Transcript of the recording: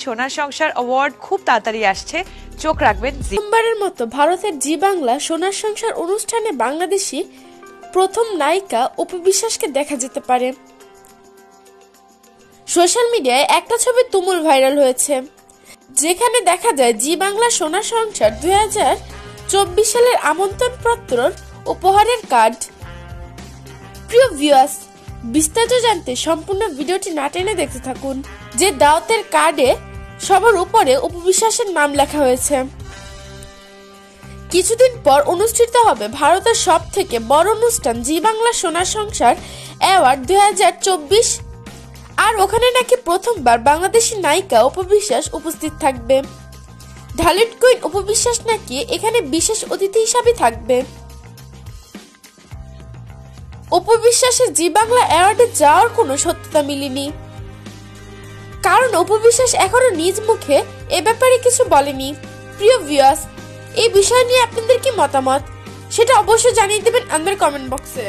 সোনার সংসার অ্যাওয়ার্ড খুব তাড়াতাড়ি আসছে, চোখ রাখবেন। প্রথমবারের মতো ভারতের জি বাংলা সোনার সংসার অনুষ্ঠানে বাংলাদেশি প্রথম নায়িকা অপু বিশ্বাসকে দেখা যেতে পারে। সোশ্যাল মিডিয়ায় একটা ছবি তুমুল ভাইরাল হয়েছে, যেখানে দেখা যায় জি বাংলা সোনার সংসার 2024 সালের আমন্ত্রণপত্রর উপহারের কার্ড। প্রিয় ভিউয়ার্স, বিস্তারিত জানতে সম্পূর্ণ ভিডিওটি না টেনে দেখতে থাকুন। যে দাওয়াতের কার্ডে সবার উপরে অপু বিশ্বাসের নাম লেখা হয়েছে। কিছুদিন পর অনুষ্ঠিত হবে ভারতের সব থেকে বড় অনুষ্ঠান জি বাংলা সোনার সংসার অ্যাওয়ার্ড 2024, আর ওখানে নাকি প্রথমবার বাংলাদেশি নায়িকা অপু বিশ্বাস উপস্থিত থাকবে। ঢালিউড কুইন অপু বিশ্বাস নাকি এখানে বিশেষ অতিথি হিসাবে থাকবে। অপু বিশ্বাসের জি বাংলা অ্যাওয়ার্ডে যাওয়ার কোনো সত্যতা মিলেনি, কারণ অপু বিশ্বাস এখনো নিজ মুখে এ ব্যাপারে কিছু বলেনি। প্রিয় ভিউয়ার্স, এই বিষয় নিয়ে আপনাদের কি মতামত সেটা অবশ্যই জানিয়ে দেবেন আমাদের কমেন্ট বক্সে।